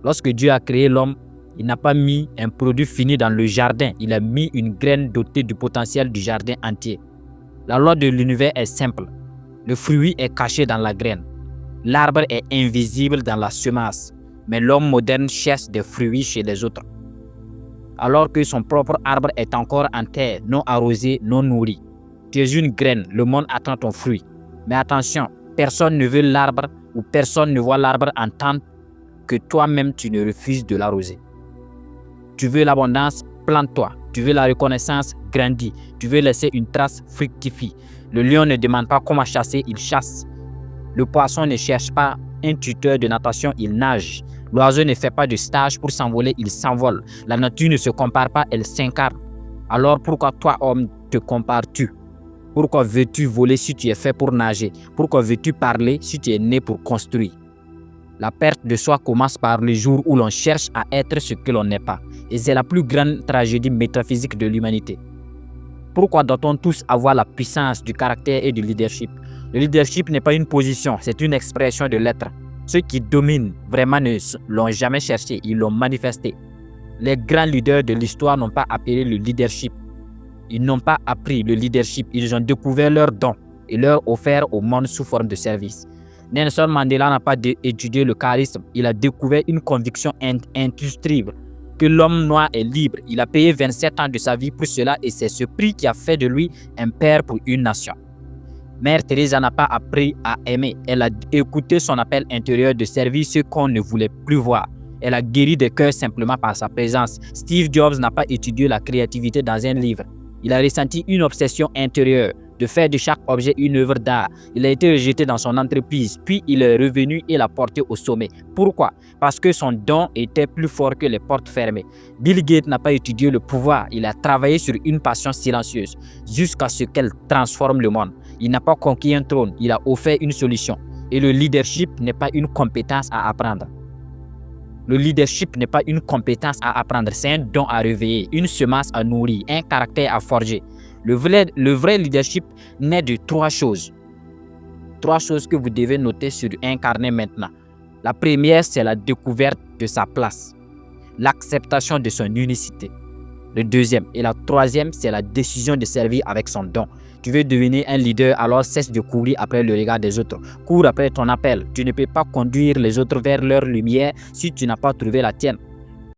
Lorsque Dieu a créé l'homme, il n'a pas mis un produit fini dans le jardin. Il a mis une graine dotée du potentiel du jardin entier. La loi de l'univers est simple. Le fruit est caché dans la graine. L'arbre est invisible dans la semence. Mais l'homme moderne cherche des fruits chez les autres. Alors que son propre arbre est encore en terre, non arrosé, non nourri. Tu es une graine, le monde attend ton fruit. Mais attention, personne ne veut l'arbre ou personne ne voit l'arbre en tant que toi-même tu ne refuses de l'arroser. Tu veux l'abondance, plante-toi. Tu veux la reconnaissance, grandis. Tu veux laisser une trace, fructifie. Le lion ne demande pas comment chasser, il chasse. Le poisson ne cherche pas un tuteur de natation, il nage. L'oiseau ne fait pas de stage pour s'envoler, il s'envole. La nature ne se compare pas, elle s'incarne. Alors pourquoi toi, homme, te compares-tu? Pourquoi veux-tu voler si tu es fait pour nager? Pourquoi veux-tu parler si tu es né pour construire? La perte de soi commence par le jour où l'on cherche à être ce que l'on n'est pas. Et c'est la plus grande tragédie métaphysique de l'humanité. Pourquoi doit-on tous avoir la puissance du caractère et du leadership? Le leadership n'est pas une position, c'est une expression de l'être. Ceux qui dominent vraiment ne l'ont jamais cherché, ils l'ont manifesté. Les grands leaders de l'histoire n'ont pas appelé le leadership. Ils n'ont pas appris le leadership, ils ont découvert leur don et leur offert au monde sous forme de service. Nelson Mandela n'a pas étudié le charisme, il a découvert une conviction indestructible que l'homme noir est libre. Il a payé 27 ans de sa vie pour cela et c'est ce prix qui a fait de lui un père pour une nation. Mère Teresa n'a pas appris à aimer, elle a écouté son appel intérieur de servir ceux qu'on ne voulait plus voir. Elle a guéri des cœurs simplement par sa présence. Steve Jobs n'a pas étudié la créativité dans un livre. Il a ressenti une obsession intérieure de faire de chaque objet une œuvre d'art. Il a été rejeté dans son entreprise, puis il est revenu et l'a porté au sommet. Pourquoi? Parce que son don était plus fort que les portes fermées. Bill Gates n'a pas étudié le pouvoir, il a travaillé sur une passion silencieuse jusqu'à ce qu'elle transforme le monde. Il n'a pas conquis un trône, il a offert une solution. Et le leadership n'est pas une compétence à apprendre. Le leadership n'est pas une compétence à apprendre, c'est un don à réveiller, une semence à nourrir, un caractère à forger. Le vrai leadership naît de trois choses. Trois choses que vous devez noter sur un carnet maintenant. La première, c'est la découverte de sa place, l'acceptation de son unicité. Le deuxième et la troisième, c'est la décision de servir avec son don. Tu veux devenir un leader, alors cesse de courir après le regard des autres. Cours après ton appel. Tu ne peux pas conduire les autres vers leur lumière si tu n'as pas trouvé la tienne.